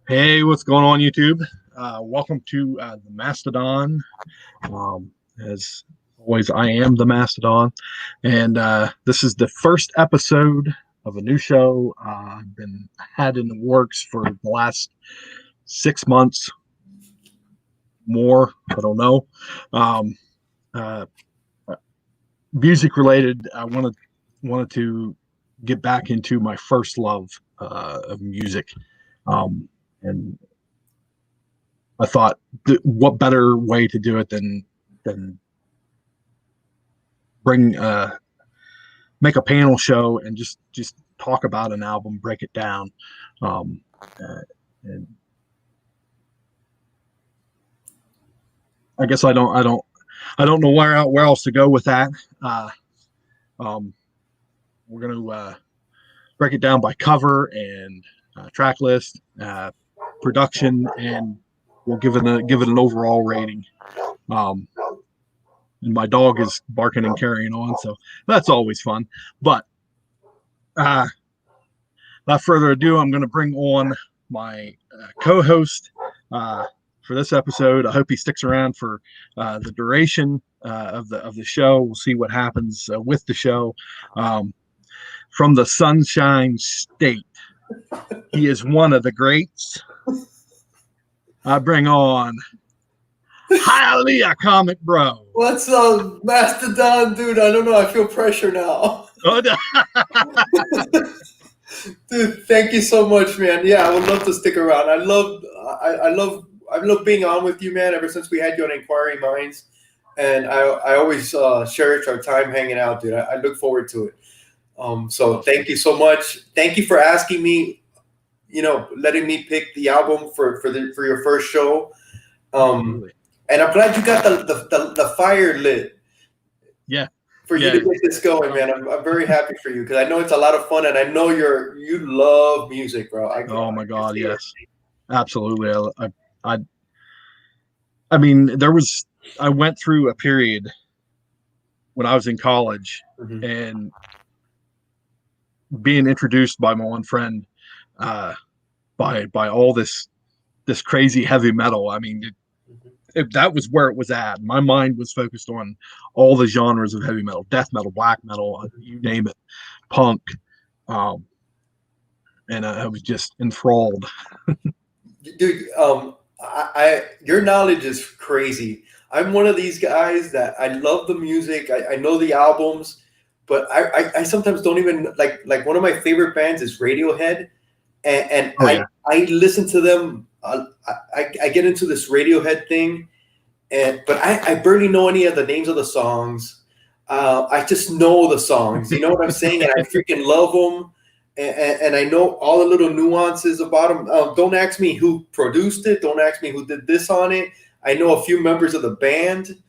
Hey, what's going on, YouTube? Welcome to the Mastodon. As always, I am the Mastodon, and this is the first episode of a new show. I've been had in the works for the last 6 months, more. I don't know. Um, uh, Music related. I wanted to get back into my first love of music, and I thought, what better way to do it than bring make a panel show and just talk about an album, break it down, um, uh, and I guess I don't know where else to go with that. Uh, um, we're going to break it down by cover and track list, production, and we'll give it an overall rating. Um, and my dog is barking and carrying on, so that's always fun. But without further ado, I'm going to bring on my co-host for this episode. I hope he sticks around for the duration of the show. We'll see what happens with the show. From the Sunshine State, he is one of the greats. I bring on Hialeah Comic Bro. What's up, Mastodon, dude? I don't know. I feel pressure now. Oh, no. Dude, thank you so much, man. Yeah, I would love to stick around. I love being on with you, man. Ever since we had you on Inquiring Minds, and I always cherish our time hanging out, dude. I look forward to it. So thank you so much. Thank you for asking me. Letting me pick the album for your first show. And I'm glad you got the fire lit. Yeah. For you to get this going, man. I'm very happy for you because I know it's a lot of fun, and I know you love music, bro. Oh my God, yes, absolutely. I mean, I went through a period when I was in college, mm-hmm. and being introduced by my one friend by all this crazy heavy metal. I mean, that was where it was at. My mind was focused on all the genres of heavy metal, death metal, black metal, you name it, punk. And I was just enthralled. Dude, your knowledge is crazy. I'm one of these guys that I love the music. I know the albums, but I sometimes don't even like one of my favorite bands is Radiohead. And I listen to them. I get into this Radiohead thing, but I barely know any of the names of the songs. I just know the songs. You know what I'm saying? And I freaking love them. And I know all the little nuances about them. Don't ask me who produced it. Don't ask me who did this on it. I know a few members of the band.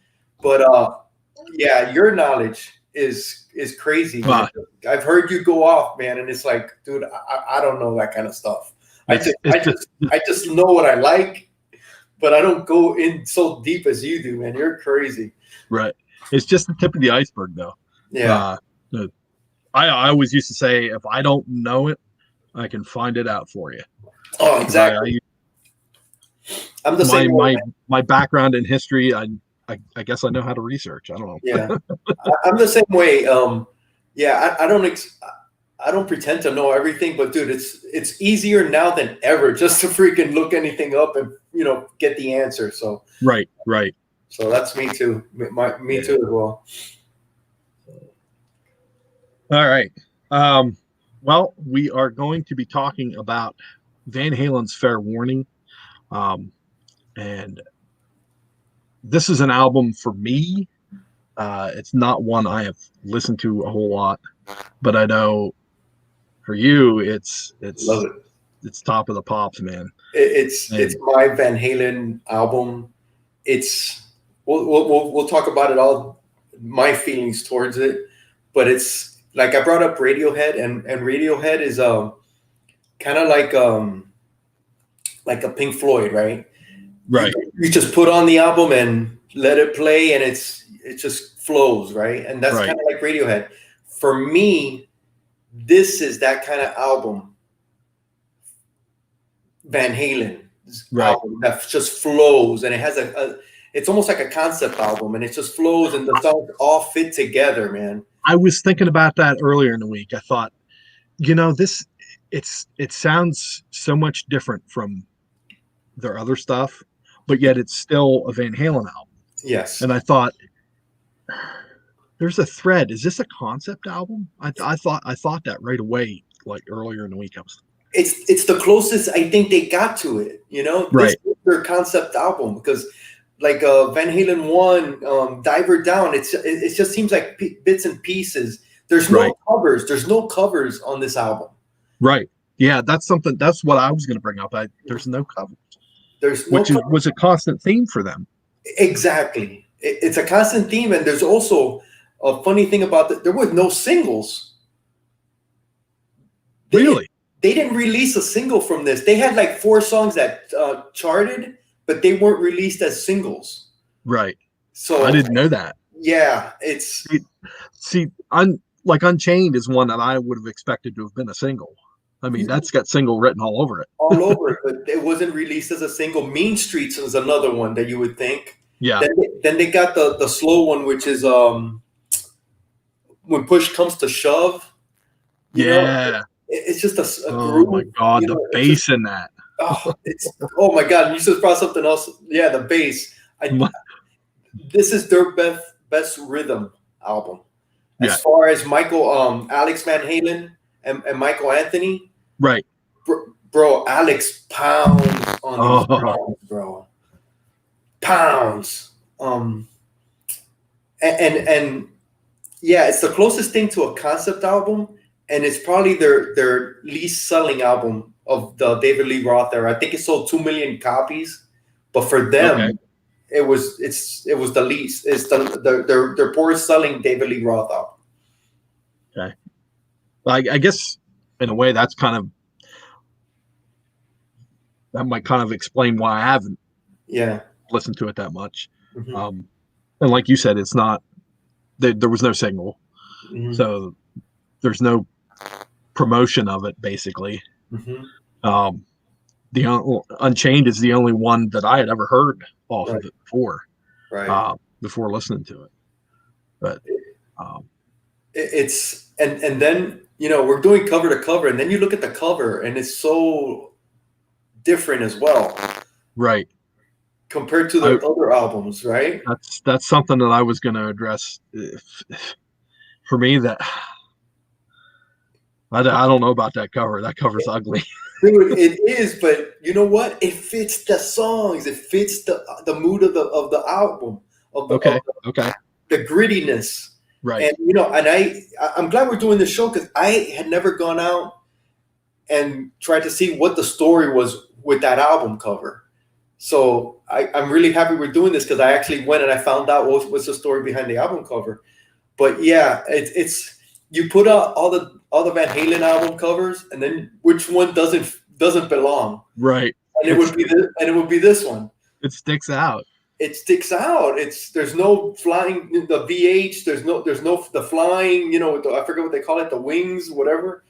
But yeah, your knowledge is crazy. Wow. I've heard you go off, man, and it's like, dude, I don't know that kind of stuff. I just know what I like, but I don't go in so deep as you do, man. You're crazy. Right. It's just the tip of the iceberg, though. Yeah. I always used to say, if I don't know it, I can find it out for you. Oh, exactly. I'm the same way. My background in history, I guess I know how to research. I don't know. Yeah, I'm the same way. Yeah, I don't pretend to know everything, but dude, it's easier now than ever just to freaking look anything up and get the answer. So right. So that's me too. Me too as well. All right. Well, we are going to be talking about Van Halen's Fair Warning, and this is an album for me. It's not one I have listened to a whole lot, but I know for you, it's love it. It's top of the pops, man. It's my Van Halen album. We'll talk about it all. My feelings towards it, but it's like I brought up Radiohead, and Radiohead is kind of like a Pink Floyd, right? Right. You just put on the album and let it play, and it just flows, right? And that's kind of like Radiohead. For me, this is that kind of album Van Halen's Right. album that just flows, and it has it's almost like a concept album, and it just flows, and the songs all fit together, man. I was thinking about that earlier in the week. I thought, this it sounds so much different from their other stuff, but yet it's still a Van Halen album. Yes. And I thought, there's a thread. Is this a concept album? I thought that right away, like earlier in the week. It's the closest I think they got to it. This Right. is their concept album, because like Van Halen 1, Diver Down, it just seems like bits and pieces. There's no Right. covers. There's no covers on this album. Right. Yeah, that's what I was going to bring up. There's no covers. There's no Which was a constant theme for them. Exactly. It's a constant theme, and there's also a funny thing about that. There were no singles. Really? They didn't release a single from this. They had like 4 songs that charted, but they weren't released as singles. Right. So I didn't know that. Yeah, it's like Unchained is one that I would have expected to have been a single. I mean, that's got single written all over it. All over it, but it wasn't released as a single. Mean Streets was another one that you would think. Yeah. Then they got the slow one, which is When Push Comes to Shove. Yeah. It's just a Oh groove. my God, the bass in that. Oh my God, you just brought something else. Yeah, the bass. This is their best rhythm album. As far as Alex Van Halen and Michael Anthony. Right. Bro, Alex pounds on these drums, bro. Pounds. And yeah, it's the closest thing to a concept album, and it's probably their least selling album of the David Lee Roth era. I think it sold 2 million copies, but for them, it was the least. It's their poorest selling David Lee Roth album. Okay. I guess in a way that might kind of explain why I haven't listened to it that much. Mm-hmm. And like you said, it's not there was no single, so there's no promotion of it basically. The Unchained is the only one that I had ever heard off of it before, before listening to it. But it's and then we're doing cover to cover, and then you look at the cover, and it's so different as well, right? Compared to their other albums, right? That's something that I was going to address. For me, that I don't know about that cover. That cover's ugly. Dude, it is, but you know what? It fits the songs. It fits the mood of the album. The grittiness, right? And and I'm glad we're doing this show, because I had never gone out and tried to see what the story was with that album cover. So I'm really happy we're doing this, because I actually went and I found out what's the story behind the album cover. But yeah, it's you put out all the Van Halen album covers, and then which one doesn't belong, right? And it would be this one. It sticks out. There's no flying, the VH. There's no the flying. I forget what they call it, the wings, whatever.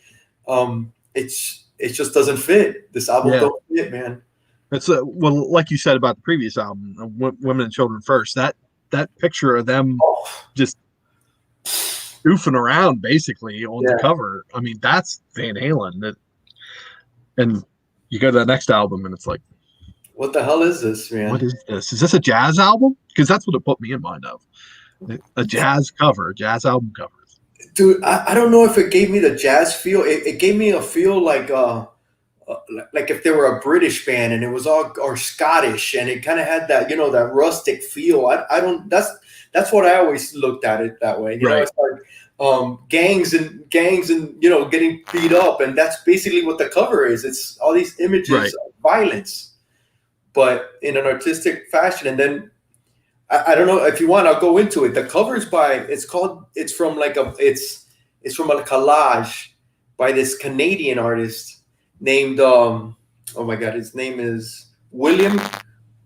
It just doesn't fit. This album don't fit, man. It's well, like you said about the previous album, Women and Children First. That picture of them just goofing around basically on the cover. I mean, that's Van Halen. And you go to the next album, and it's like, what the hell is this, man? What is this? Is this a jazz album? Because that's what it put me in mind of. A jazz album cover. Dude, I don't know if it gave me the jazz feel. It gave me a feel like if they were a British band, and it was all or Scottish, and it kind of had that that rustic feel. I don't. That's what I always looked at it that way. It's like gangs and getting beat up, and that's basically what the cover is. It's all these images of violence, but in an artistic fashion. And then I don't know if you want, I'll go into it. The cover's it's from a collage by this Canadian artist named oh my God, his name is William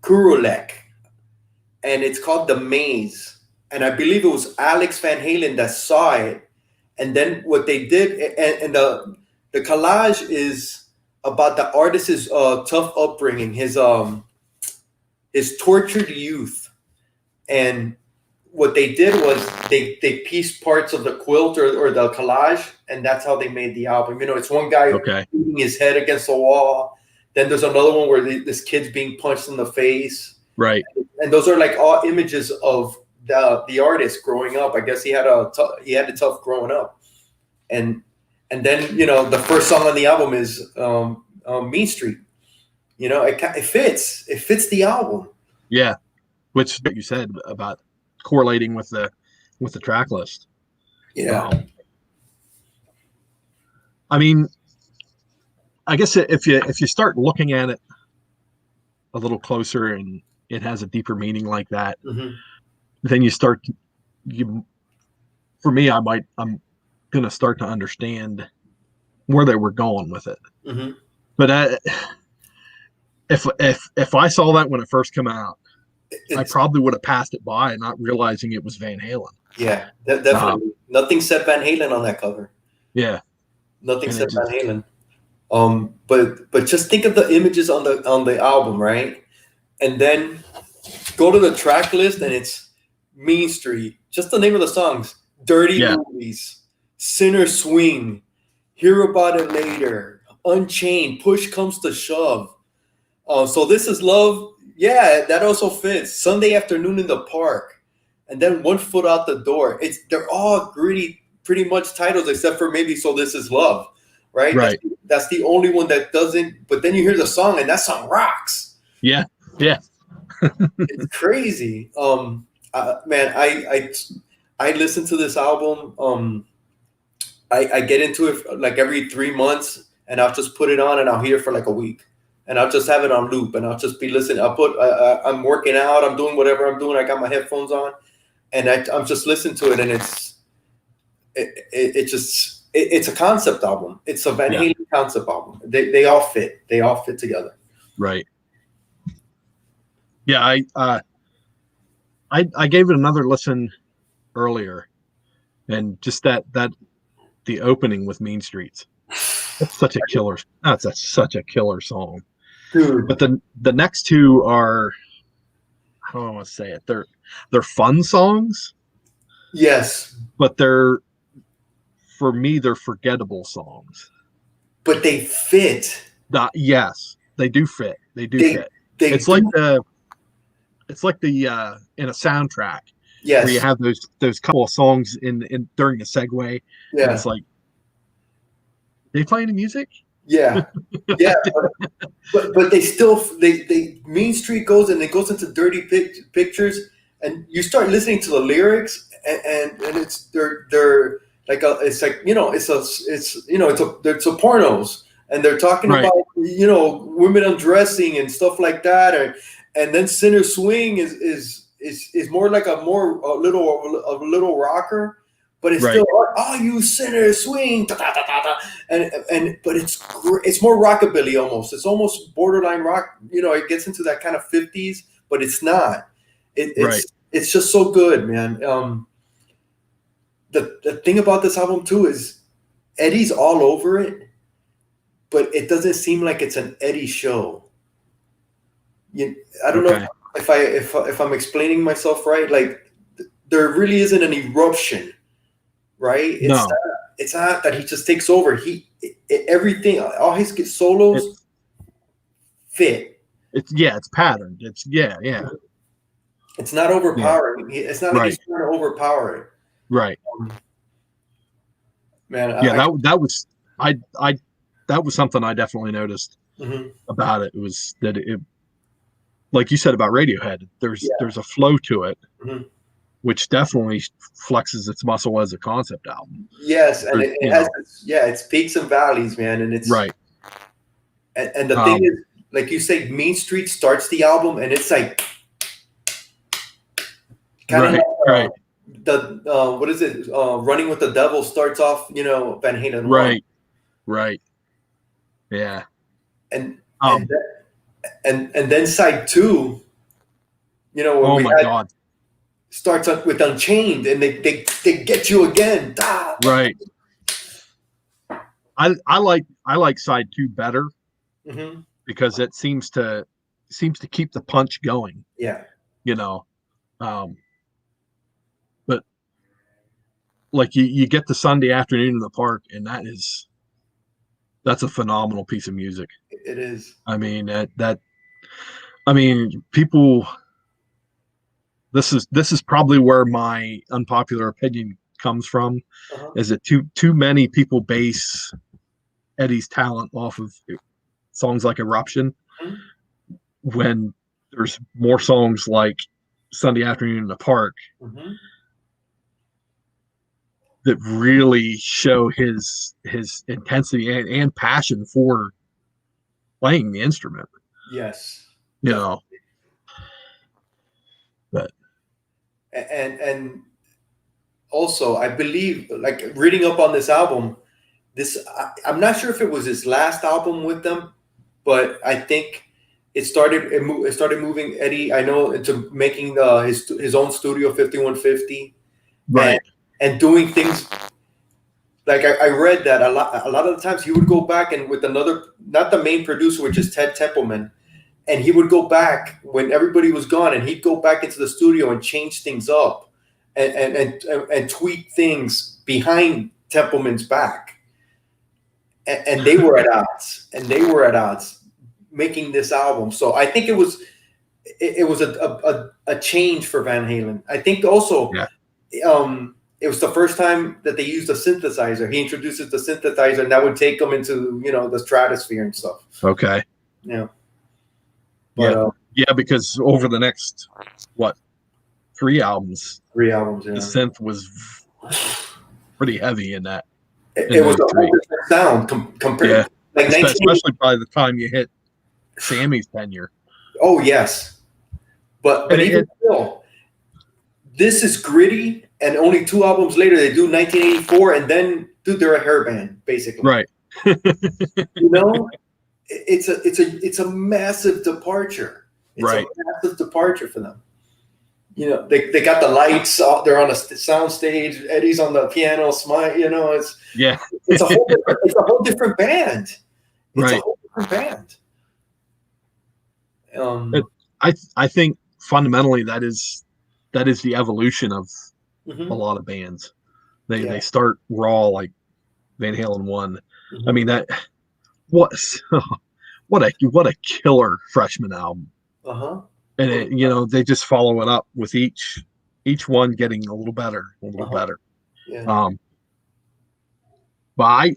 Kurulek, and it's called The Maze. And I believe it was Alex Van Halen that saw it, and then what they did, and the collage is about the artist's tough upbringing, his tortured youth, and what they did was they pieced parts of the quilt or the collage, and that's how they made the album. It's one guy beating his head against the wall. Then there's another one where this kid's being punched in the face. Right. And those are like all images of the artist growing up. I guess he had it tough growing up. And then the first song on the album is Mean Street. It fits the album. Yeah, which you said about correlating with the track list. Yeah. I mean, I guess if you start looking at it a little closer and it has a deeper meaning like that, then for me, I'm going to start to understand where they were going with it. But if I saw that when it first came out, I probably would have passed it by, not realizing it was Van Halen. Yeah, definitely. Nothing said Van Halen on that cover. Yeah, nothing said Van Halen. But just think of the images on the album, right? And then go to the track list, and it's Mean Street. Just the name of the songs: Dirty Movies, Sinner Swing, Hear About It Later, Unchained, Push Comes to Shove. So This Is Love. Yeah, that also fits. Sunday Afternoon in the Park, and then One Foot Out the Door. They're all gritty, pretty much titles, except for maybe So This Is Love, right? Right. That's the only one that doesn't. But then you hear the song, and that song rocks. Yeah, yeah. It's crazy. Man, I listen to this album. I get into it like every 3 months, and I'll just put it on, and I'll hear it for like a week. And I'll just have it on loop, and I'll just be listening. I'm working out, I'm doing whatever I'm doing. I got my headphones on, and I'm just listening to it, and it's a concept album. It's a Van Halen concept album. They all fit. They all fit together. Right. Yeah, I gave it another listen earlier, and just that the opening with Mean Streets. That's such a killer. That's such a killer song. Dude. But the next two are, how do I want to say it? They're fun songs. Yes. But for me, they're forgettable songs. But they fit. Yes, they do fit. They do fit. It's like the in a soundtrack. Yes. Where you have those couple of songs in during the segue. Yeah. And it's like, they play any music? Yeah, yeah, but they still they Mean Street goes into Dirty Pictures, and you start listening to the lyrics, and it's they're like it's a pornos, and they're talking about women undressing and stuff like that, and then Sinner Swing is more like a little rocker. But it's still, oh, you sinner, swing, da, da, da, da, da. But it's more rockabilly almost. It's almost borderline rock. It gets into that kind of 50s, but it's not. It's just so good, man. The thing about this album too is Eddie's all over it, but it doesn't seem like it's an Eddie show. I don't know if I'm explaining myself right. Like there really isn't an eruption. Right? It's not that he just takes over. Everything, all his solos fit. It's patterned. It's It's not overpowering. Yeah. It's not like he's trying to overpower it. Right. Man. That was something I definitely noticed about it. It was that it, like you said about Radiohead, there's a flow to it. Which definitely flexes its muscle as a concept album. Yes, and it has its peaks and valleys, man, and it's right. And the thing is, like you say, Mean Street starts the album, and it's like kind of like, what is it? Running with the Devil starts off, Van Halen. Right. Yeah. And then side 2, oh my God. Starts up with Unchained, and they get you again. Right. I like side 2 better Mm-hmm. because it seems to keep the punch going. Yeah. You know, but like you get the Sunday afternoon in the park, and that's a phenomenal piece of music. It is. I mean I mean people. This is probably where my unpopular opinion comes from, Uh-huh. is that too many people base Eddie's talent off of songs like Eruption, Mm-hmm. when there's more songs like Sunday Afternoon in the Park Mm-hmm. that really show his intensity and passion for playing the instrument. Yes. You Definitely. know, but And also, I believe, like reading up on this album, I'm not sure if it was his last album with them, but I think it started moving Eddie, I know, into making his own studio 5150, and right, and doing things like I read that a lot of the times he would go back and with another, not the main producer, which is Ted Templeman, and he would go back when everybody was gone, and he'd go back into the studio and change things up and tweak things behind Templeman's back, and they were at odds, making this album. So I think it was a change for Van Halen. I think also, yeah, it was the first time that they used a synthesizer. He introduces the synthesizer, and that would take them into the stratosphere and stuff. okay, Yeah, yeah, but yeah, because over the next what 3 albums, 3 albums. the Yeah, synth was pretty heavy in it was those a whole three. different sound Yeah, compared like 1980. especially by the time you hit Sammy's tenure, Oh yes, but and even still, this is gritty. And only 2 albums later, they do 1984, and then dude, they're a hair band basically. right, You know, it's a massive departure. It's a right, massive departure for them. They got the lights. They're on a sound stage. Eddie's on the piano. Smile. yeah, It's a whole different band. It's a right. whole different band. It, I think fundamentally that is the evolution of a Mhm. lot of bands. They Yeah. they start raw like Van Halen one. I Mhm. mean that what what a killer freshman album. Uh-huh. And Oh, they just follow it up with each one getting a little uh-huh. better. Yeah. Um, but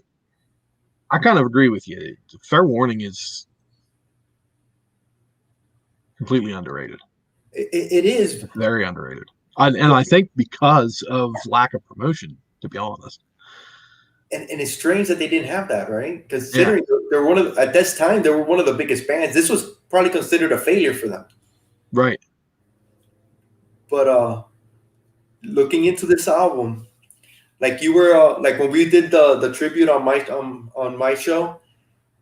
I kind of agree with you. Fair Warning is completely underrated. It is. It's very underrated. And I think because of lack of promotion, to be honest. And it's strange that they didn't have that, right? Yeah, Considering they're at this time, they were one of the biggest bands. This was probably considered a failure for them. right. But looking into this album, like you were like when we did the tribute on my show,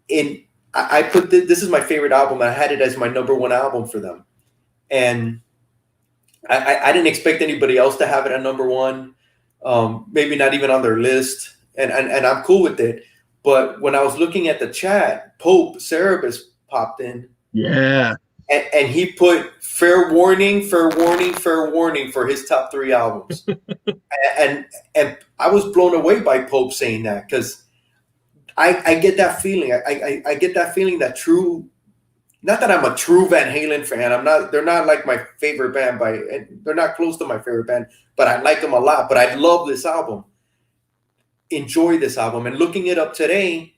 in I put this is my favorite album. I had it as my #1 album for them, and I didn't expect anybody else to have it at #1, maybe not even on their list, and I'm cool with it. But when I was looking at the chat, Pope Cerebus popped in, Yeah, and he put fair warning, fair warning, fair warning for his top 3 albums. And I was blown away by Pope saying that, because I get that feeling. I get that feeling that true. Not that I'm a true Van Halen fan. I'm not. They're not like my favorite band they're not close to my favorite band. But I like them a lot. But I love this album. Enjoy this album. And looking it up today,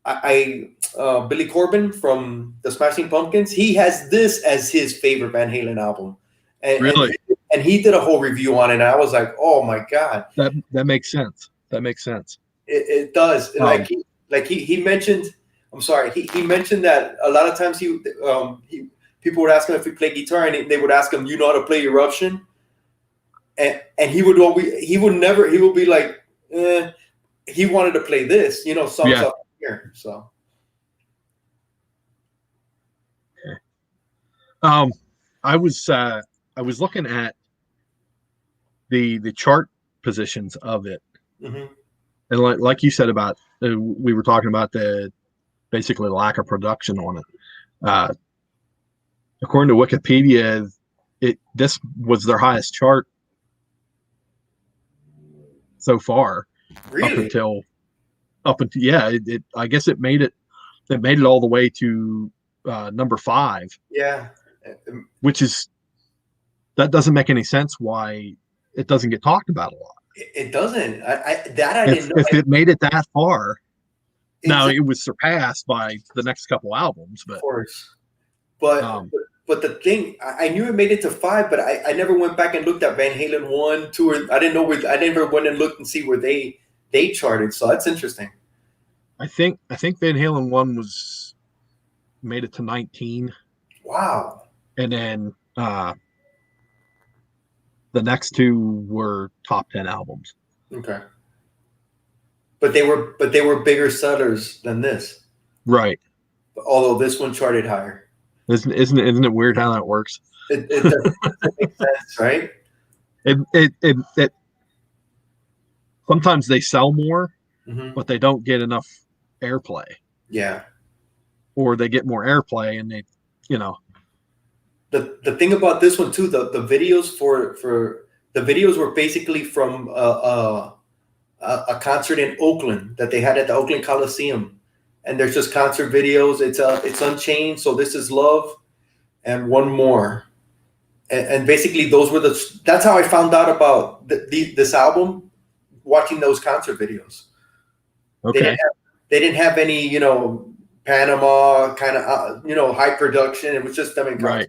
Billy Corben from the Smashing Pumpkins, he has this as his favorite Van Halen album, really. and he did a whole review on it. And I was like, oh my god, That makes sense. That makes sense. it does. He mentioned. I'm sorry. He mentioned that a lot of times people would ask him if he played guitar, and they would ask him, "You know how to play Eruption?" And he would never. He would be like, he wanted to play this, songs Yeah. up here. So Um, I was looking at the chart positions of it, mhm. and like you said about we were talking about the basically lack of production on it. According to Wikipedia, this was their highest chart so far. Really? Up until yeah, I guess it made it all the way to number 5. Yeah. Which is, that doesn't make any sense why it doesn't get talked about a lot. It doesn't. I If didn't know. it made it that far, now Exactly. it was surpassed by the next couple albums, but Of course. But the thing, I knew it made it to 5, but I never went back and looked at Van Halen 1, 2, or I didn't know where. I never went and looked and see where they charted. So that's interesting. I think Van Halen 1 was made it to 19, Wow. and then the next 2 were top 10 albums. Okay. But they were bigger sellers than this. Right. Although this one charted higher. Isn't it weird how that works? It doesn't make sense, right? It sometimes they sell more, Mm-hmm. but they don't get enough airplay. Yeah. Or they get more airplay and they, The thing about this one too, the videos for the videos were basically from a concert in Oakland that they had at the Oakland Coliseum, and there's just concert videos. It's Unchained, So This Is Love, and one more, and basically those were that's how I found out about this album, watching those concert videos. Okay. They didn't have any, Panama kind of, high production. It was just them in concert. Right.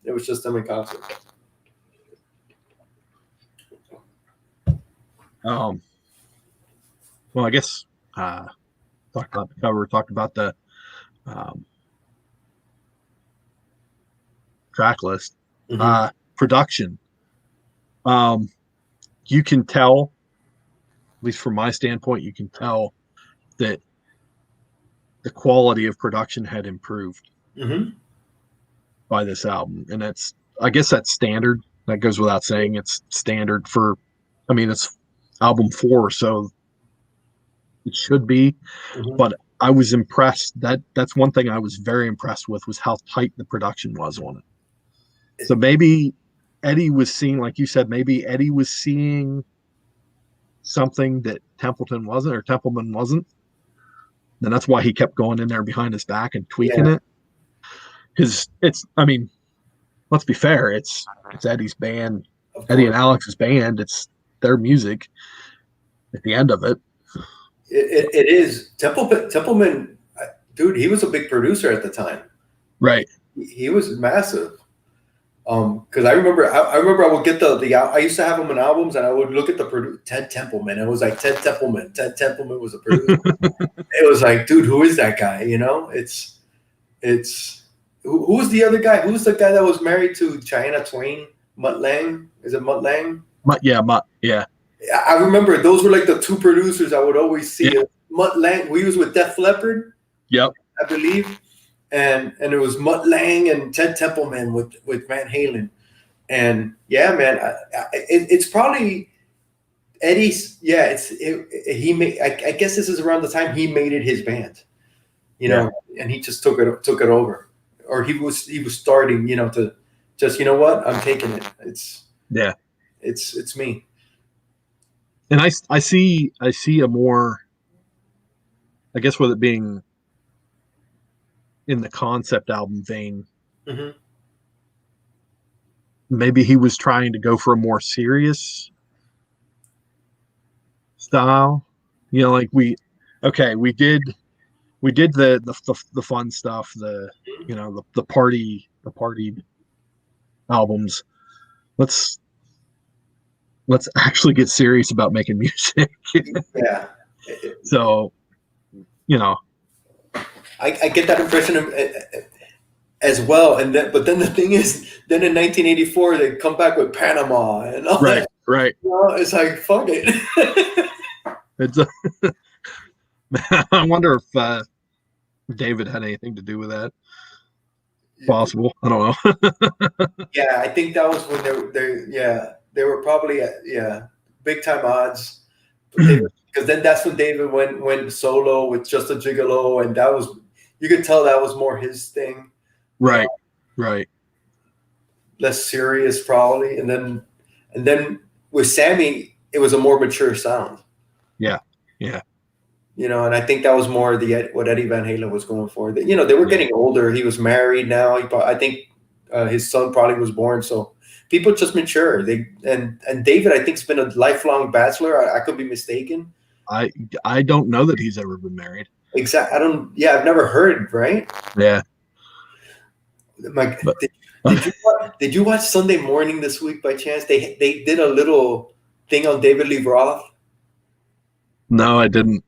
It was just them in concert. Well, I guess talked about the cover, talked about the track list, Mm-hmm. production. You can tell, at least from my standpoint, you can tell that the quality of production had improved Mm-hmm. by this album, and I guess that's standard. That goes without saying. It's standard for, it's album 4, so it should be. Mm-hmm. But I was impressed. That's one thing I was very impressed with, was how tight the production was on it. So maybe Eddie was seeing, like you said, maybe Eddie was seeing something that Templeman wasn't. And that's why he kept going in there behind his back and tweaking it. Because let's be fair, it's Eddie's band, Eddie and Alex's band. It's their music at the end of it. It is. Templeman, dude, he was a big producer at the time. Right. He was massive. Because I remember I would get I used to have him on albums, and I would look at the producer, Ted Templeman. It was like Ted Templeman. Ted Templeman was a producer. It was like, dude, who is that guy? It's who was the other guy? Who's the guy that was married to China Twain? Mutt Lange? Is it Mutt Lange? Mutt, yeah. I remember those were like the 2 producers I would always see. Yeah. Mutt Lange. We was with Def Leppard. Yep. I believe. And it was Mutt Lange and Ted Templeman with Van Halen. And yeah, man, it's probably Eddie's. Yeah, I guess this is around the time he made it his band, and he just took it over, or he was starting, to just, what, I'm taking it. It's me. And I see a more, I guess, with it being in the concept album vein, Mm-hmm. maybe he was trying to go for a more serious style. Like we did the fun stuff, the party albums. Let's actually get serious about making music. Yeah. So, I get that impression as well, but then the thing is, then in 1984 they come back with Panama and all that. Right. It's like, fuck it. It's I wonder if David had anything to do with that. Possible, I don't know. Yeah, I think that was when they were probably big time odds. They were because then that's when David went solo with Just a Gigolo, and that was, you could tell that was more his thing. Right. Right. Less serious probably, and then with Sammy, it was a more mature sound. Yeah. Yeah. You know, and I think that was more what Eddie Van Halen was going for. You know, they were getting older. He was married now. I think his son probably was born. So people just mature. And David, I think, has been a lifelong bachelor. I could be mistaken. I don't know that he's ever been married. Exactly. I've never heard. Right. Yeah. Mike, did you watch Sunday Morning this week by chance? They did a little thing on David Lee Roth. No, I didn't.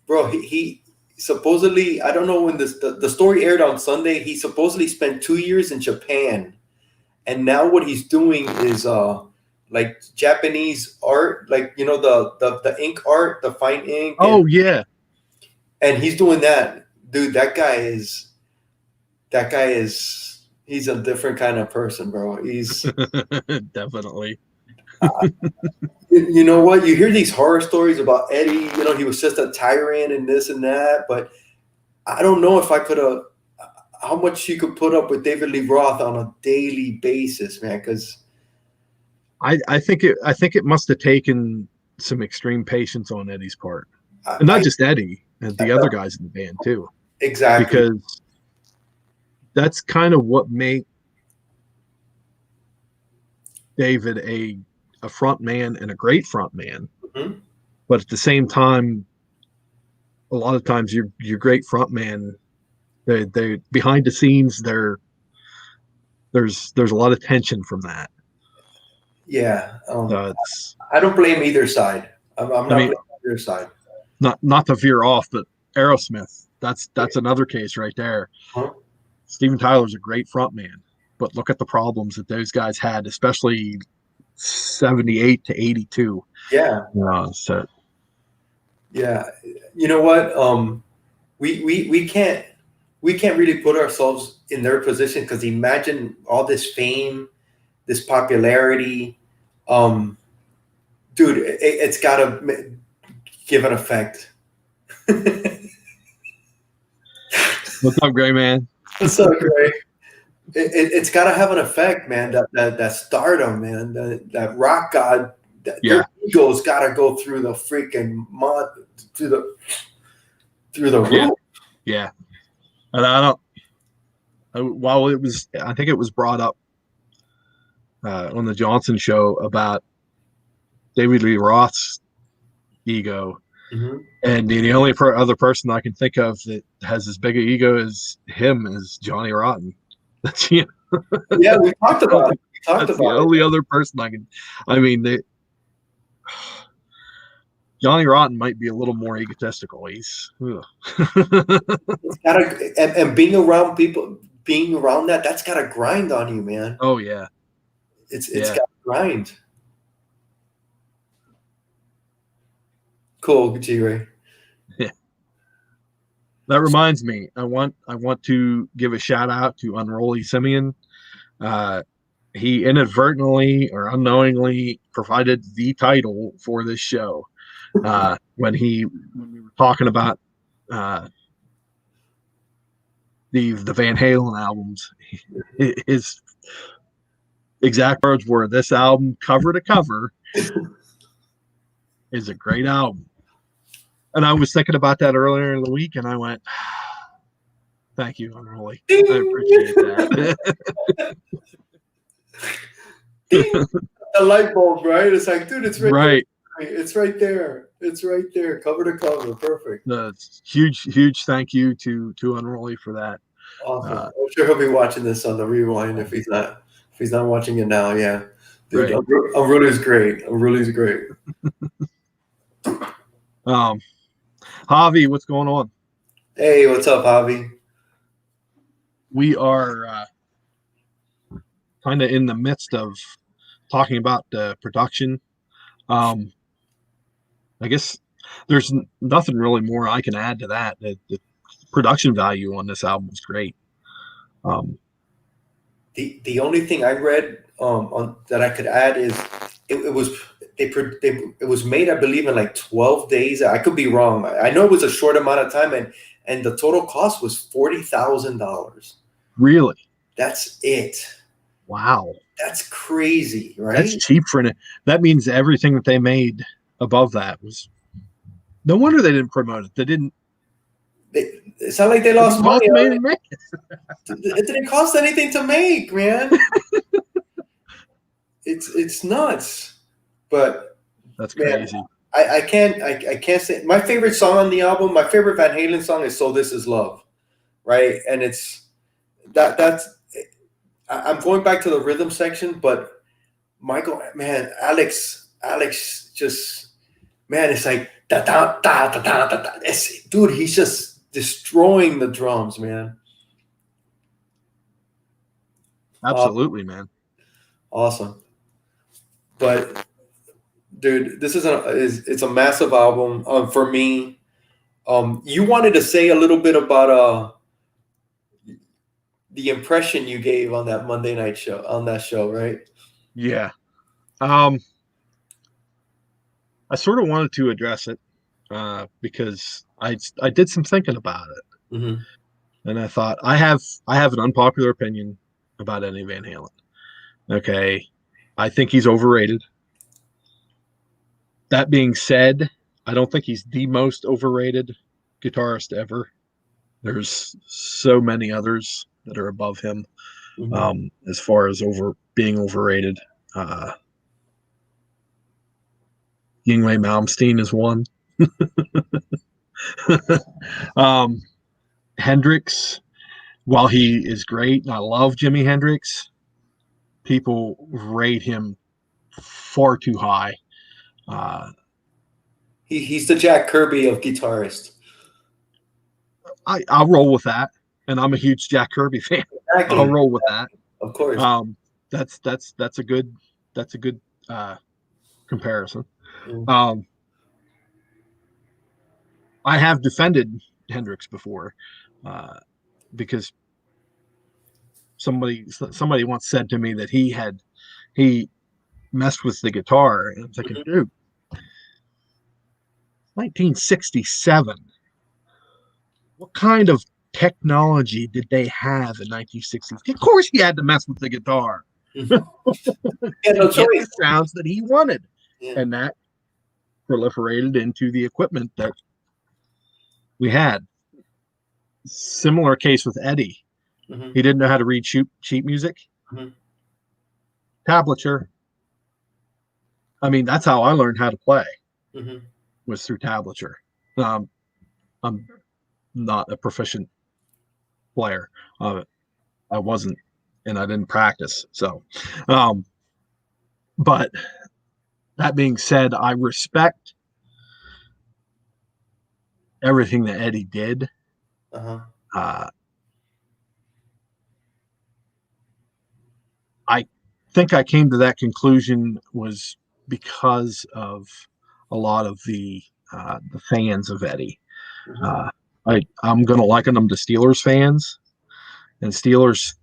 Bro, he supposedly, I don't know when the story aired on Sunday. He supposedly spent 2 years in Japan, and now what he's doing is like Japanese art, like, you know, the ink art, the fine ink. Oh yeah, and he's doing that, dude. That guy is he's a different kind of person, bro. He's definitely. You know what? You hear these horror stories about Eddie. You know, he was just a tyrant and this and that. But I don't know if I could have, how much you could put up with David Lee Roth on a daily basis, man. Because I think it must have taken some extreme patience on Eddie's part, and not just Eddie, and the other guys in the band too. Exactly, because that's kind of what made David a front man and a great front man. Mm-hmm. But at the same time, a lot of times your great front man, they behind the scenes, there's a lot of tension from that. Yeah, I don't blame either side. I'm not blaming either side. Not to veer off, but Aerosmith, that's another case right there. Huh? Steven Tyler's a great front man, but look at the problems that those guys had, especially 78 to 82. Yeah. So yeah, you know what? We can't really put ourselves in their position, because imagine all this fame, this popularity. Dude, it's got to give an effect. What's up, Gray Man? What's up, Gray? It's got to have an effect, man. That stardom, man. That rock god. Their ego's got to go through the freaking mud, through the roof. Yeah. And I think it was brought up on the Johnson show about David Lee Roth's ego. Mm-hmm. And the only other person I can think of that has as big an ego as him is Johnny Rotten. That's Yeah, we talked about it. That's the only other person I can. I mean, Johnny Rotten might be a little more egotistical. He's it's gotta, and being around people, being around that's got to grind on you, man. Oh yeah, it's got to grind. Cool, G-Ray. Yeah. That reminds me, I want to give a shout out to Unruly Simeon. He inadvertently or unknowingly provided the title for this show when we were talking about the Van Halen albums. His exact words were, "This album, cover to cover, is a great album." And I was thinking about that earlier in the week, and I went, "Thank you, Unruly. I appreciate that." The light bulb, right? It's like, dude, it's right. It's right there. It's right there, cover to cover, perfect. Huge thank you to Unruly for that. Awesome. I'm sure he'll be watching this on the rewind if he's not watching it now. Yeah, dude, right. Unruly's great. Unruly's great. Javi, what's going on? Hey, what's up, Javi? We are kind of in the midst of talking about the production. I guess there's nothing really more I can add to that. The production value on this album is great. The only thing I read on that I could add is it was made, I believe, in like 12 days. I could be wrong. I know it was a short amount of time, and the total cost was $40,000. Really? That's it. Wow. That's crazy, right? That's cheap for it. That means everything that they made above that was. No wonder they didn't promote it. They didn't. It's not like they lost money. It didn't cost anything to make, man. It's nuts. But that's crazy. Man, I can't say my favorite song on the album. My favorite Van Halen song is "So This Is Love," right? And it's that's. I'm going back to the rhythm section, but Michael, man, Alex, just man, it's like da da da da da da. Dude, he's just destroying the drums, man. Absolutely, man. Awesome. But dude, this it's a massive album for me. You wanted to say a little bit about the impression you gave on that Monday night show, right? Yeah. I sort of wanted to address it because I did some thinking about it, and I thought I have an unpopular opinion about Eddie Van Halen. Okay, I think he's overrated. That being said, I don't think he's the most overrated guitarist ever. There's so many others that are above him as far as being overrated. Yngwie Malmsteen is one. Hendrix, while he is great, and I love Jimi Hendrix, people rate him far too high. He's the Jack Kirby of guitarists. I'll roll with that, and I'm a huge Jack Kirby fan. Exactly. I'll roll with that. Of course. That's a good comparison. I have defended Hendrix before because somebody once said to me that he messed with the guitar, and I'm thinking, dude, 1967. What kind of technology did they have in 1960s? Of course, he had to mess with the guitar. Yeah, no choice. The sounds that he wanted, and that proliferated into the equipment that we had. Similar case with Eddie. He didn't know how to read sheet music. Tablature. I mean, that's how I learned how to play. Was through tablature. I'm not a proficient player. I wasn't, and I didn't practice. So, but that being said, I respect everything that Eddie did. I think I came to that conclusion was because of a lot of the fans of Eddie. I'm going to liken them to Steelers fans. And Steelers,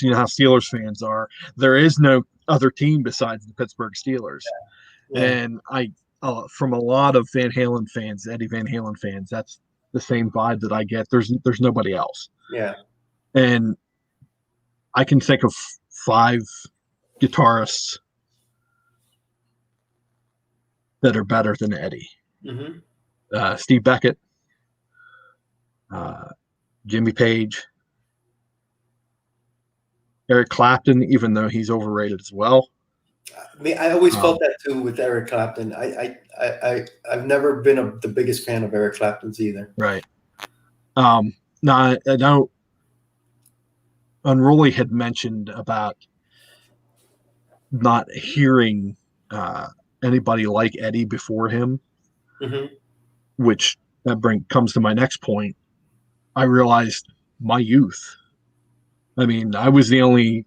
you know how Steelers fans are. There is no other team besides the Pittsburgh Steelers. And from a lot of Van Halen fans, Eddie Van Halen fans, that's the same vibe that I get. There's nobody else. Yeah. And I can think of 5 guitarists that are better than Eddie. Steve Beckett, Jimmy Page, Eric Clapton, even though he's overrated as well. I mean, I always felt that too with Eric Clapton. I've never been the biggest fan of Eric Clapton's either. Right. Now I know Unruly had mentioned about not hearing anybody like Eddie before him, which comes to my next point. I realized my youth. I mean, I was the only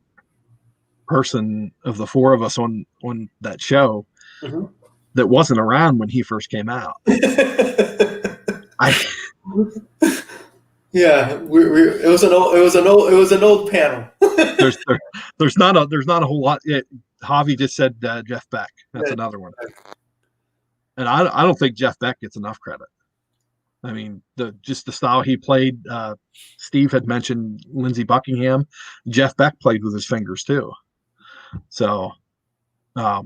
person of the 4 of us on that show that wasn't around when he first came out. Yeah, it was an old panel. there's not a whole lot. Javi just said Jeff Beck. That's Yeah. another one. And I don't think Jeff Beck gets enough credit. I mean, just the style he played. Steve had mentioned Lindsey Buckingham. Jeff Beck played with his fingers too. So, but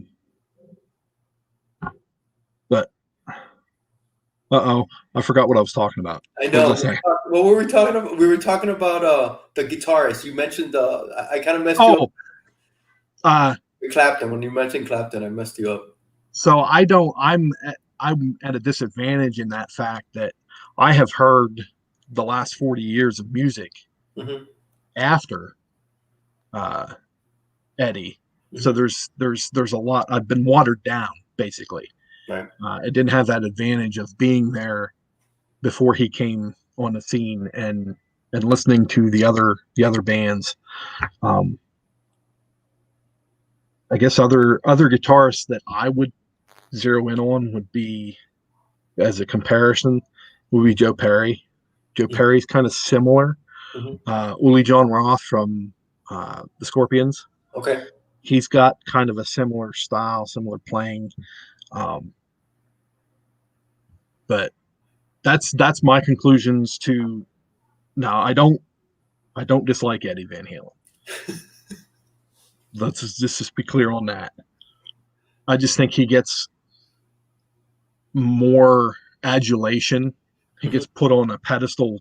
I forgot what I was talking about. I know. What was I saying? What were we talking about? We were talking about the guitarist. You mentioned I kind of messed you up. Clapton. When you mentioned Clapton, I messed you up. So I'm at a disadvantage in that fact that I have heard the last 40 years of music after Eddie. So there's a lot. I've been watered down basically. Right. It didn't have that advantage of being there before he came on the scene and listening to the other bands. I guess other guitarists that I would zero in on would be, as a comparison, would be Joe Perry. Joe Perry's kind of similar. Uli John Roth from the Scorpions. Okay. He's got kind of a similar style, similar playing. But that's my conclusions to. Now I don't dislike Eddie Van Halen. Let's just be clear on that. I just think he gets more adulation. He gets put on a pedestal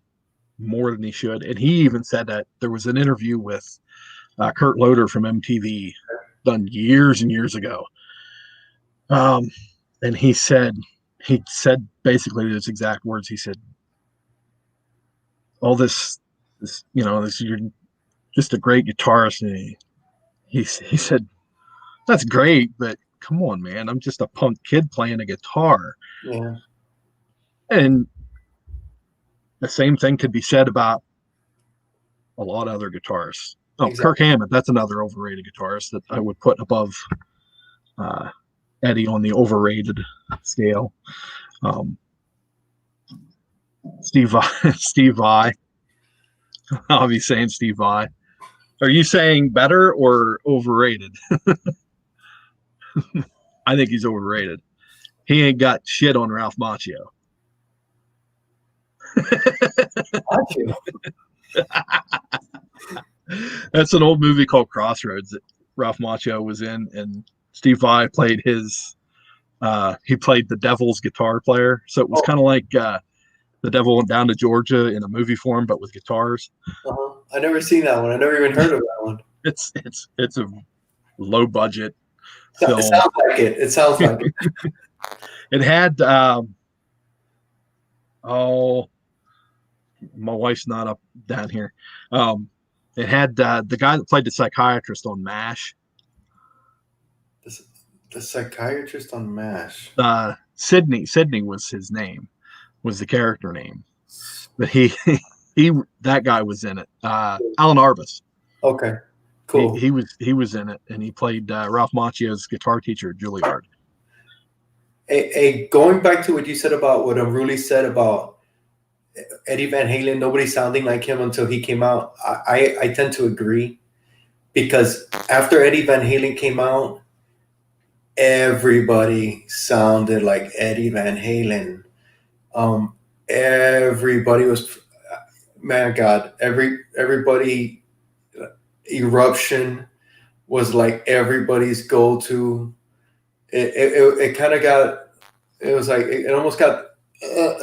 more than he should. And he even said that there was an interview with Kurt Loder from MTV done years and years ago. And he said basically his exact words. He said, all this, you're just a great guitarist. And he said, that's great, but come on, man, I'm just a punk kid playing a guitar. Yeah. And the same thing could be said about a lot of other guitarists. Oh, exactly. Kirk Hammett, that's another overrated guitarist that I would put above Eddie on the overrated scale. Steve Vai. I'll be saying Steve Vai. Are you saying better or overrated? I think he's overrated. He ain't got shit on Ralph Macchio. That's an old movie called Crossroads that Ralph Macchio was in, and Steve Vai played he played the Devil's guitar player. So it was kind of like The Devil Went Down to Georgia in a movie form, but with guitars. I never seen that one. I never even heard of that one. It's a low budget film. It sounds like it. It sounds like it. It had my wife's not up down here. It had the guy that played the psychiatrist on MASH. The psychiatrist on MASH. Sydney was his name, was the character name. But he that guy was in it. Alan Arbus. Okay, cool. He was in it, and he played Ralph Macchio's guitar teacher at Juilliard. Going back to what you said about what Unruly said about Eddie Van Halen, nobody sounding like him until he came out. I tend to agree, because after Eddie Van Halen came out, everybody sounded like Eddie Van Halen. Everybody was, man, God, everybody. Eruption was like everybody's go-to. It kind of got. It was like it almost got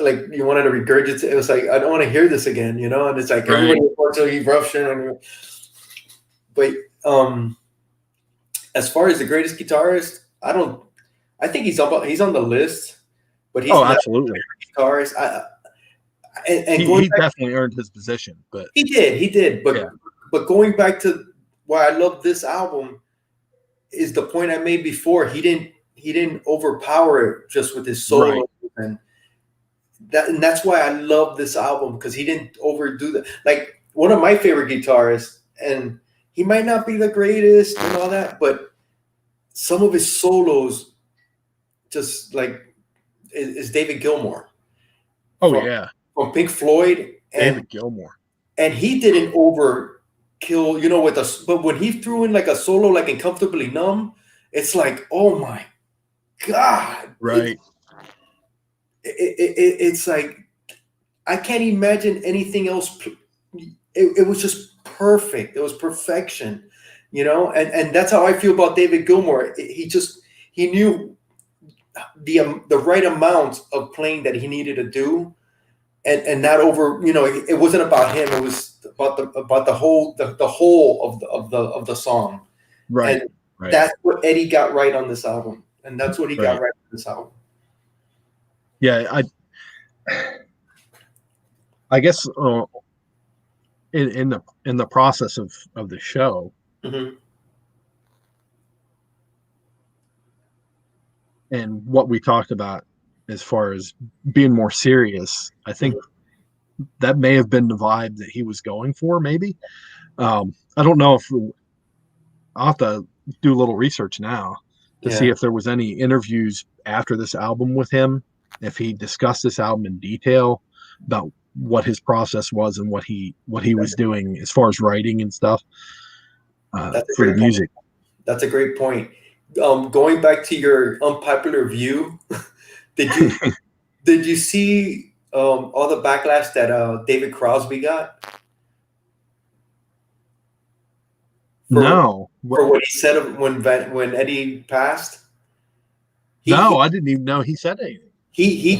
like you wanted to regurgitate. It was like, I don't want to hear this again, And it's like everybody wants to Eruption. But as far as the greatest guitarist, I think he's on the list, but he's absolutely guitarist. He definitely earned his position, but he did. But going back to why I love this album is the point I made before. He didn't overpower it just with his solo, and that's why I love this album, because he didn't overdo that. Like, one of my favorite guitarists, and he might not be the greatest and all that, but some of his solos just like is David Gilmour. From Pink Floyd. David Gilmour. And he didn't overkill, but when he threw in like a solo like in Comfortably Numb, it's like, oh my God. Right. It's like, I can't imagine anything else. It was just perfect. It was perfection, and that's how I feel about David Gilmour. He knew the right amount of playing that he needed to do, and not over. It wasn't about him. It was about the whole of the song, Right. and Right. that's what Eddie got right on this album, and that's what he got Right. right on this album. Yeah, I guess in the process of the show, Mm-hmm. and what we talked about as far as being more serious, I think that may have been the vibe that he was going for. Maybe I don't know if I'll have to do a little research now to see Yeah. if there was any interviews after this album with him, if he discussed this album in detail about what his process was and what he was doing as far as writing and stuff That's a for the great music. point. That's a great point. Going back to your unpopular view, did you see all the backlash that David Crosby got No, for what he said when Eddie passed? no, I didn't even know he said anything. He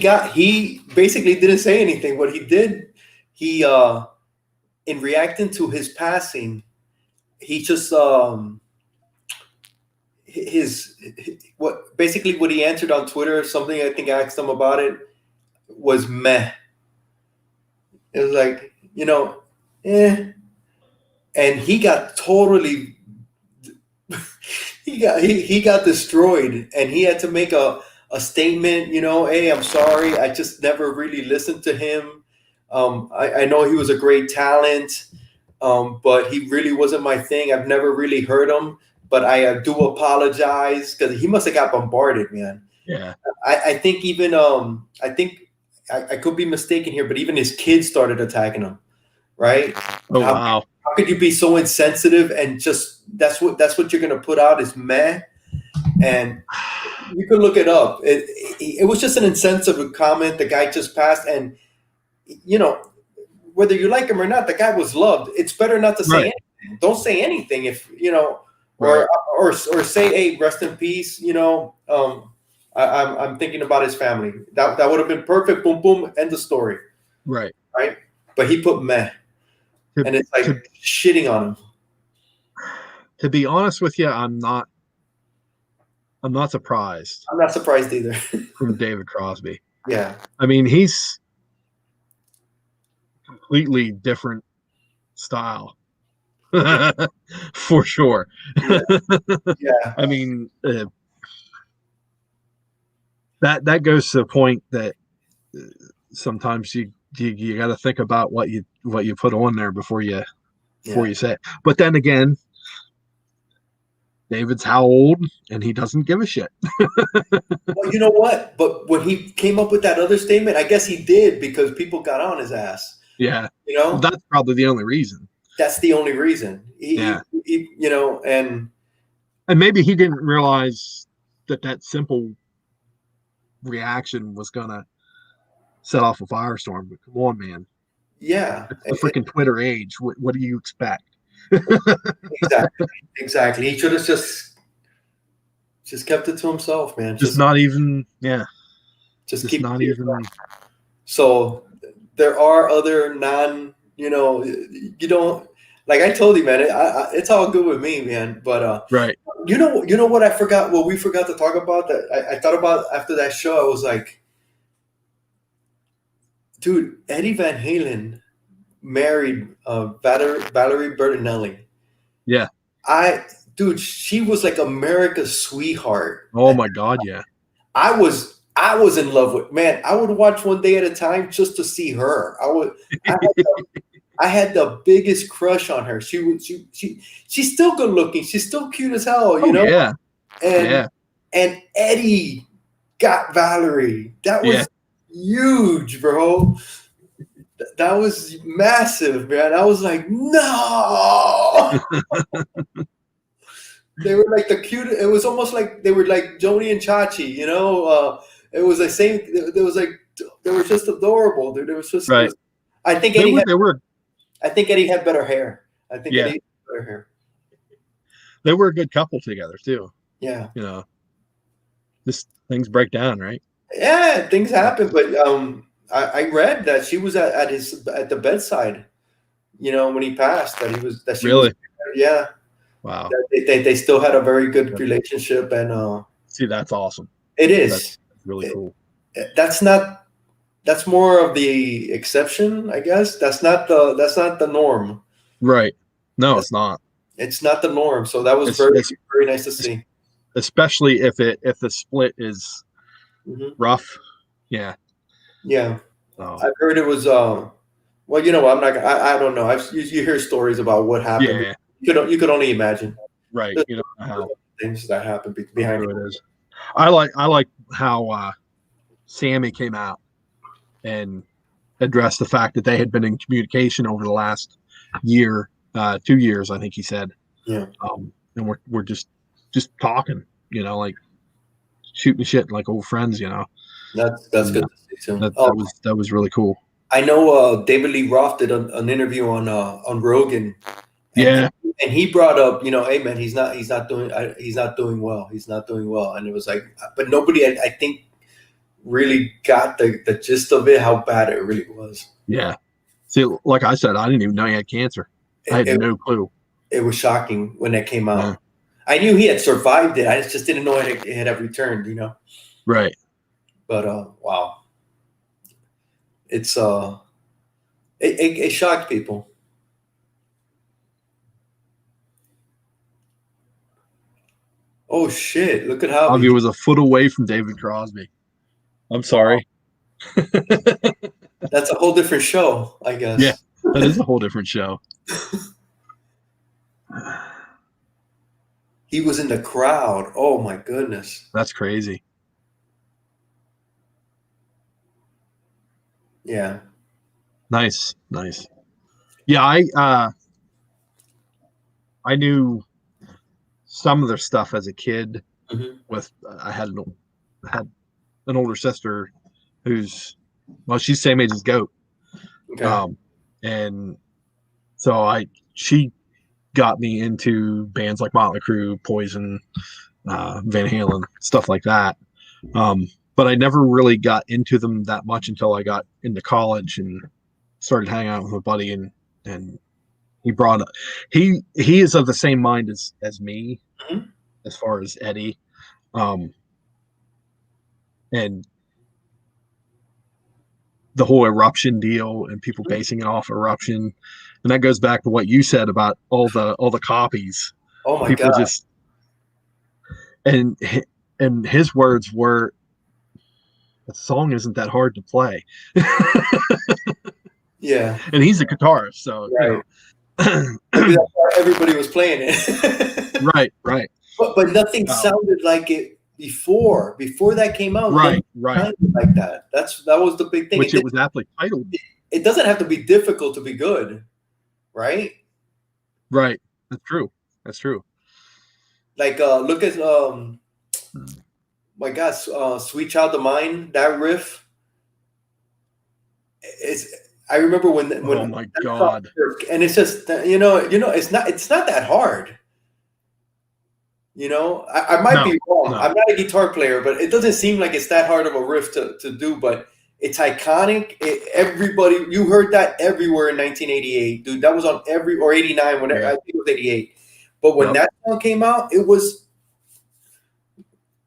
basically didn't say anything. What he did, he in reacting to his passing, he just what he answered on Twitter, something I think I asked him about it, was meh. It was like, and he got totally he got destroyed, and he had to make a statement, hey, I'm sorry, I just never really listened to him. I know he was a great talent, but he really wasn't my thing. I've never really heard him, but I do apologize, because he must have got bombarded, man. Yeah. I think even I think I could be mistaken here, but even his kids started attacking him, right? Oh, wow. How could you be so insensitive and just that's what you're gonna put out is meh? And you can look it up. It was just an insensitive comment. The guy just passed, and whether you like him or not, the guy was loved. It's better not to say anything. Don't say anything if or say, hey, rest in peace. I'm thinking about his family. That would have been perfect. Boom, boom, end the story. Right. But he put meh, and it's like shitting on him. To be honest with you, I'm not surprised. I'm not surprised either. From David Crosby. Yeah. I mean, he's completely different style. For sure. Yeah. I mean, that goes to the point that sometimes you got to think about what you put on there before you say it. But then again, David's how old, and he doesn't give a shit. Well, you know what? But when he came up with that other statement, I guess he did because people got on his ass. Yeah. Well, that's probably the only reason. That's the only reason. And maybe he didn't realize that simple reaction was gonna set off a firestorm. But come on, man. Yeah. It's the freaking Twitter age. What do you expect? Exactly. He should have just kept it to himself, man. Just not even, yeah. Just keep not even. So there are other you don't, like I told you, man. It's all good with me, man. But right. You know what I forgot? What we forgot to talk about that I thought about after that show. I was like, dude, Eddie Van Halen married Valerie Bertinelli. Yeah. Dude, she was like America's sweetheart. Oh my God, yeah. I was in love with, man. I would watch One Day at a Time just to see her. I had the biggest crush on her. She's still good looking. She's still cute as hell, you know? Yeah. And Eddie got Valerie. That was huge, bro. That was massive, man. I was like, no. They were like the cute. It was almost like they were like Joni and Chachi. It was the same. There was like they were just adorable, dude. It was just. Right. I think They were. I think Eddie had better hair. I think Yeah. Eddie had better hair. They were a good couple together too. Yeah. Just things break down, right? Yeah, things happen, but I read that she was at the bedside. When he passed, that she Really? was. Yeah. Wow. They still had a very good relationship, and see, that's awesome. It is. That's really cool. That's more of the exception, I guess. That's not the norm. Right. No, it's not. It's not the norm. So that was very nice to see. Especially if the split is rough. Yeah. Yeah. Oh. I've heard it was well, I'm not I don't know. You hear stories about what happened. Yeah. You could only imagine. Right. You know how things that happen behind it is. I like how Sammy came out and addressed the fact that they had been in communication over the last year, 2 years, I think he said. Yeah. And we're just talking, like shooting shit like old friends, That's good to see too. That was really cool. I know David Lee Roth did an interview on Rogan. And he brought up, hey man, he's not doing well. He's not doing well. And it was like, but nobody, I think, really got the gist of it, how bad it really was. Yeah. See, like I said, I didn't even know he had cancer. I had no clue. It was shocking when that came out. Yeah. I knew he had survived it. I just didn't know it had returned, Right. But wow. It's it shocked people. Oh shit! Look at how Bobby was a foot away from David Crosby. I'm sorry. That's a whole different show, I guess. Yeah, that is a whole different show. He was in the crowd. Oh my goodness. That's crazy. Yeah. Nice. Yeah, I knew some of their stuff as a kid. With I had an older sister who's she's same age as Goat. Okay. And so she got me into bands like Motley Crue, Poison, Van Halen, stuff like that. But I never really got into them that much until I got into college and started hanging out with my buddy, and he brought up he is of the same mind as me as far as Eddie. And the whole Eruption deal and people basing it off Eruption, and that goes back to what you said about all the copies. Oh my God! Just and his words were, "The song isn't that hard to play." Yeah, and he's a guitarist, so right. Everybody was playing it. right. But nothing sounded like it before that came out. Right. Like that. That was the big thing. Which it was aptly titled. It doesn't have to be difficult to be good, right? Right. That's true. Like look at my God, Sweet Child of Mine. That riff is. I remember when. Oh my God! And it's just it's not that hard. I might be wrong. No. I'm not a guitar player, but it doesn't seem like it's that hard of a riff to do. But it's iconic. Everybody, you heard that everywhere in 1988, dude. That was on or 89. Whenever I think it was 88. But when that song came out, it was.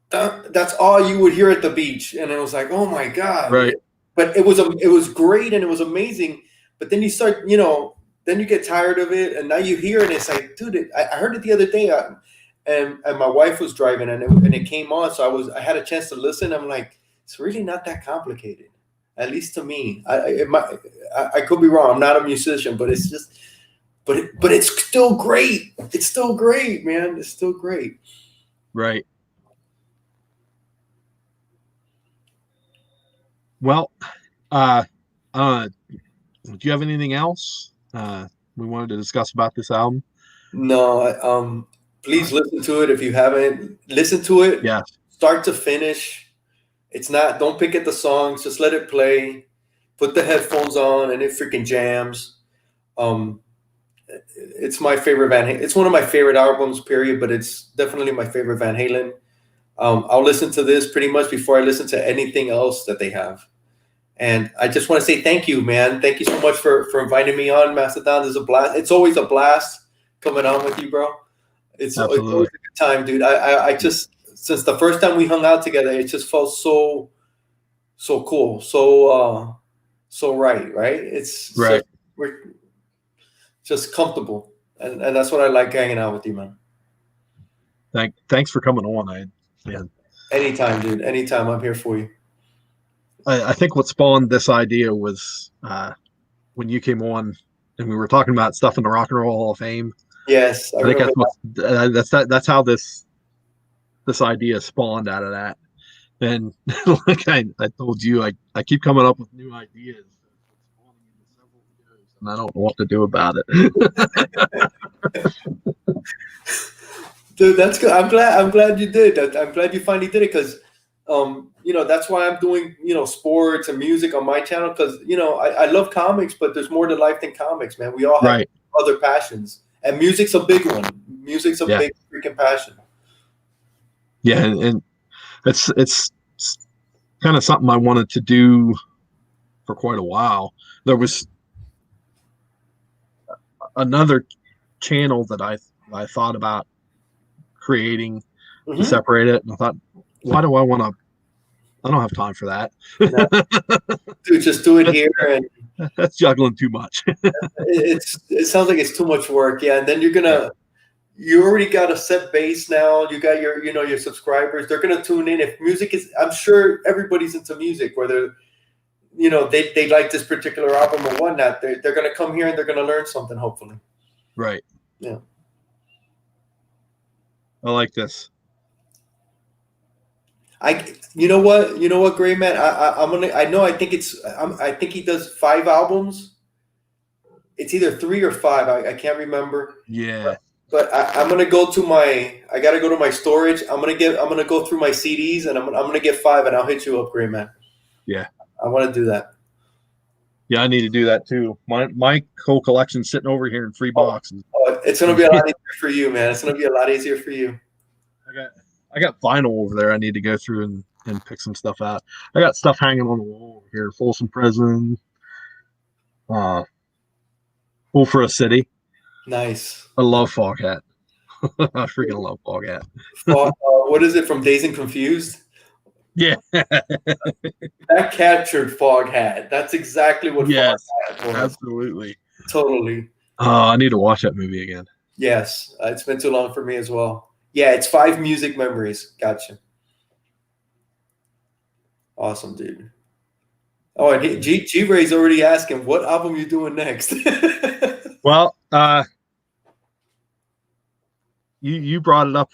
That's all you would hear at the beach, and it was like, oh my God! Right. But it was great and it was amazing. But then you start, then you get tired of it, and now you hear it. And it's like, dude, I heard it the other day, and my wife was driving, and it came on, so I had a chance to listen. I'm like, it's really not that complicated, at least to me. I could be wrong. I'm not a musician, but it's just, but it's still great. It's still great, man. It's still great. Right. Well, do you have anything else we wanted to discuss about this album? No. please listen to it if you haven't. Listen to it, Yes, start to finish. It's not. Don't pick at the songs. Just let it play. Put the headphones on, and it freaking jams. Um, it's my favorite It's one of my favorite albums, period. But it's definitely my favorite Van Halen. I'll listen to this pretty much before I listen to anything else that they have. And I just want to say thank you, man. Thank you so much for inviting me on, Mastodon. It's a blast. It's always a blast coming on with you, bro. It's always a good time, dude. I just, since the first time we hung out together, it just felt so cool, so right. It's right. We're just comfortable, and that's what I like hanging out with you, man. Thanks for coming on. Anytime, dude. Anytime, I'm here for you. I think what spawned this idea was when you came on and we were talking about stuff in the Rock and Roll Hall of Fame. Yes, I think that's how this idea spawned out of that. And like I told you, I keep coming up with new ideas, and I don't know what to do about it. Dude, that's good. I'm glad you did that. I'm glad you finally did it because, that's why I'm doing, sports and music on my channel because, I love comics, but there's more to life than comics, man. We all have other passions, and music's a big one. Music's a big freaking passion. Yeah, and it's kind of something I wanted to do for quite a while. There was another channel that I thought about creating to separate it, and I thought, why do I want to? I don't have time for that. Dude, just do it here, and that's juggling too much. It sounds like it's too much work, and then you already got a set base now. You got your subscribers. They're gonna tune in if music is. I'm sure everybody's into music, whether they like this particular album or whatnot. They're gonna come here and they're gonna learn something, hopefully. Right. Yeah. I like this. You know what, Gray Man. I think he does 5 albums. It's either 3 or 5. I can't remember. Yeah. But I'm gonna go to I gotta go to my storage. I'm gonna go through my CDs and I'm gonna get 5 and I'll hit you up, Gray Man. Yeah. I want to do that. Yeah, I need to do that too. My whole collection's sitting over here in 3 boxes. It's gonna be a lot easier for you, man. It's gonna be a lot easier for you. I got vinyl over there. I need to go through and pick some stuff out. I got stuff hanging on the wall over here. Folsom Prison. Full for a City. Nice. I love Foghat. I freaking love Foghat. What is it from Dazed and Confused? Yeah. That captured Foghat. That's exactly what Foghat was. Absolutely. Totally. I need to watch that movie again. Yes. It's been too long for me as well. Yeah, it's 5 music memories. Gotcha. Awesome, dude. Oh, and G-Ray's already asking, what album you doing next? Well, you brought it up,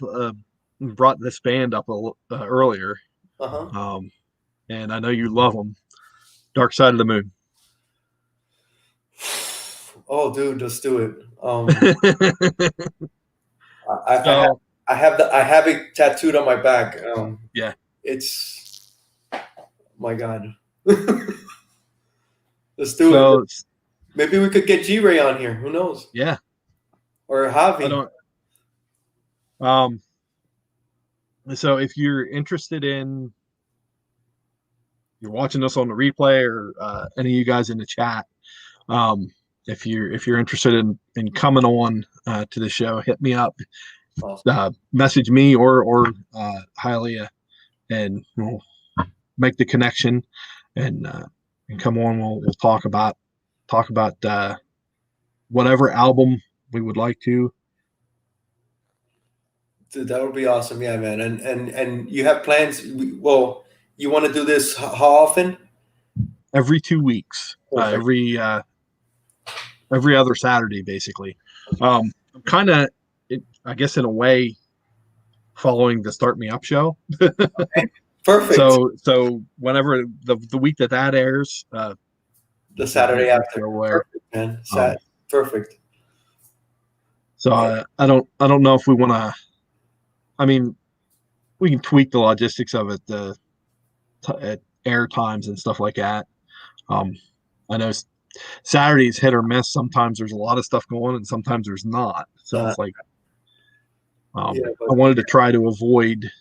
brought this band up earlier. Uh-huh. And I know you love them. Dark Side of the Moon. Oh, dude, let's do it. I have it tattooed on my back. Yeah. It's my God. Let's do it. Maybe we could get G-Ray on here. Who knows? Yeah. Or Javi. So if you're interested in, you're watching us on the replay, or any of you guys in the chat, if you're interested in coming on to the show, hit me up. Awesome. Message me or Hylia, and we'll make the connection and come on. We'll talk about whatever album we would like to. Dude, that would be awesome. Yeah, man. And you have plans? Well, you want to do this how often? Every 2 weeks. Every other Saturday, basically. I'm kind of, I guess, in a way, following the Start Me Up show. Okay. Perfect. So whenever the week that airs, the Saturday after. Perfect, man. Perfect. So I don't know if we want to. I mean, we can tweak the logistics of it, at air times and stuff like that. I know Saturday's hit or miss. Sometimes there's a lot of stuff going, and sometimes there's not. So it's like, I wanted to try to avoid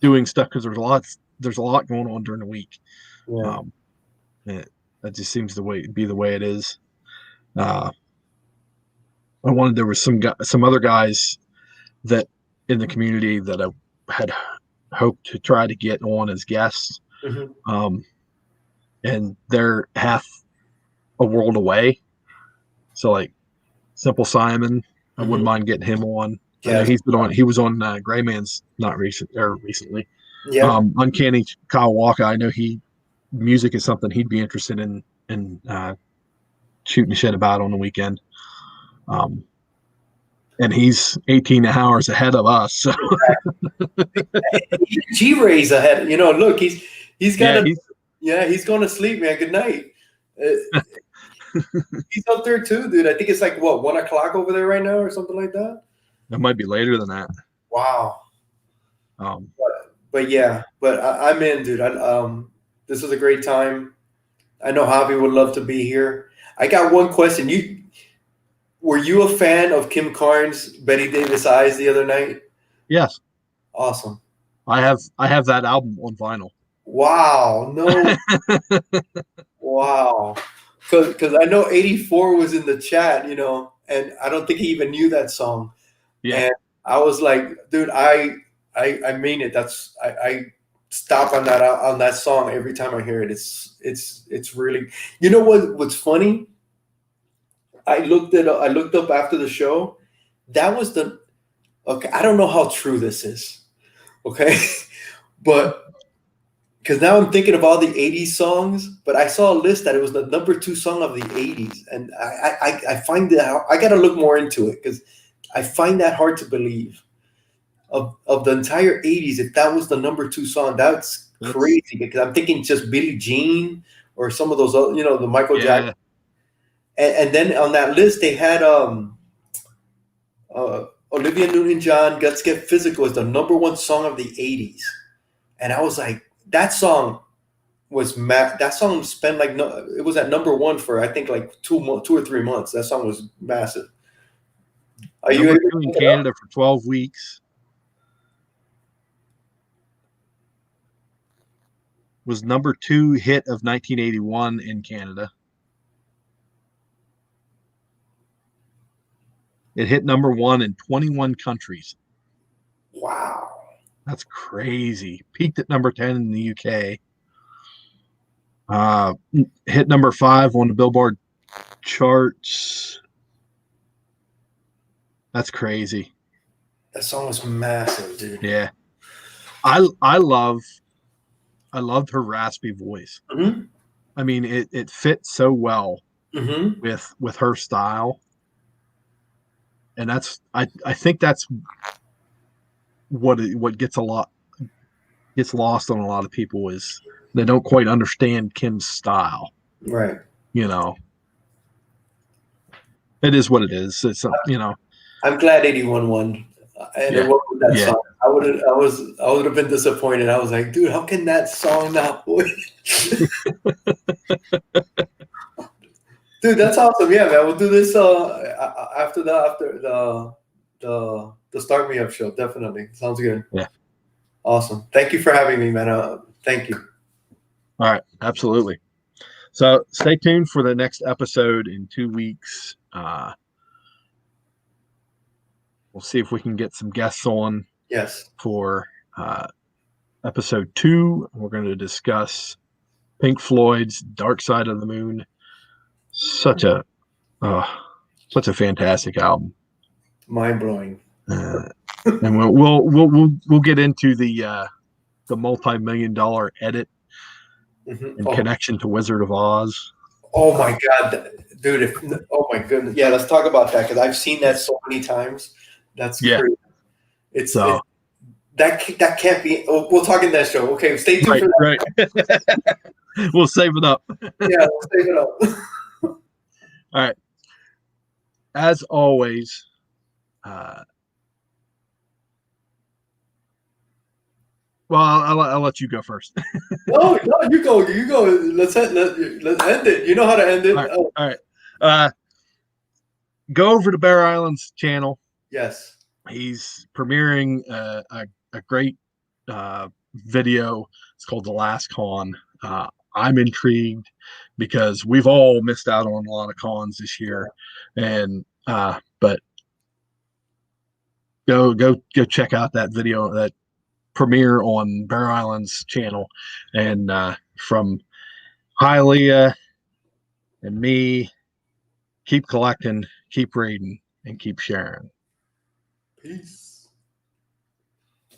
doing stuff because there's a lot going on during the week. Yeah. That just seems to be the way it is. I wanted there was some other guys that in the community that I had hoped to try to get on as guests, and they're half a world away. So like Simple Simon, I wouldn't mind getting him on. Yeah, he's been on. He was on Gray Man's recently. Yeah. Uncanny Kyle Walker. I know music is something he'd be interested in shooting shit about on the weekend. And he's 18 hours ahead of us. So G-Ray's ahead. Look, he's got he's going to sleep, man. Good night. He's up there too, dude. I think it's like 1 o'clock over there right now or something like that. It might be later than that. Wow. But I'm in, dude. This was a great time. I know Javi would love to be here. I got one question. Were you a fan of Kim Carnes' Betty Davis Eyes the other night? Yes. Awesome. I have that album on vinyl. Wow. No. Wow. Because I know 84 was in the chat, and I don't think he even knew that song. Yeah. And I was like, dude, I mean it. I stop on that song every time I hear it. It's really, what's funny? I looked up after the show. That was okay. I don't know how true this is. Okay. But because now I'm thinking of all the 80s songs, but I saw a list that it was the number 2 song of the 80s. And I find that I got to look more into it because I find that hard to believe. Of the entire 80s, if that was the number 2 song, that's crazy because I'm thinking just Billie Jean or some of those, the Michael Jackson. And then on that list, they had Olivia Newton-John, Let's Get Physical is the number 1 song of the 80s. And I was like, that song was that song spent it was at number 1 for I think like 2 or 3 months. That song was massive. Are you in Canada for 12 weeks? Was number 2 hit of 1981 in Canada. It hit number 1 in 21 countries. Wow. That's crazy. Peaked at number 10 in the UK. Hit number 5 on the Billboard charts. That's crazy. That song was massive, dude. Yeah. I loved her raspy voice. Mm-hmm. I mean, it fits so well with her style. And I think that's what gets lost on a lot of people is they don't quite understand Kim's style. Right. It is what it is. It's I'm glad 81 won. And it worked with that song. I would have been disappointed. I was like, dude, how can that song not win? Dude, that's awesome. Yeah, man. We'll do this after the Start Me Up show. Definitely. Sounds good. Yeah. Awesome. Thank you for having me, man. Thank you. All right. Absolutely. So stay tuned for the next episode in 2 weeks. We'll see if we can get some guests on. Yes. For episode 2, we're going to discuss Pink Floyd's Dark Side of the Moon. Such a fantastic album. Mind blowing. And we'll get into the multi-million-dollar edit in connection to Wizard of Oz. Oh my God, dude! Oh my goodness, yeah. Let's talk about that because I've seen that so many times. That's crazy. That can't be. We'll talk in that show. Okay, stay tuned for that. Right. We'll save it up. Yeah, we'll save it up. All right. as always, well, I'll let you go first. No, no, you go, you go. Let's end it. You know how to end All it. right, Oh, all right. Go over to Bear Island's channel. yes. He's premiering a great video. It's called The Last Con. I'm intrigued because we've all missed out on a lot of cons this year, and but go check out that video, that premiere on Bear Island's channel, and from Hialeah and me, keep collecting, keep reading, and keep sharing. Peace.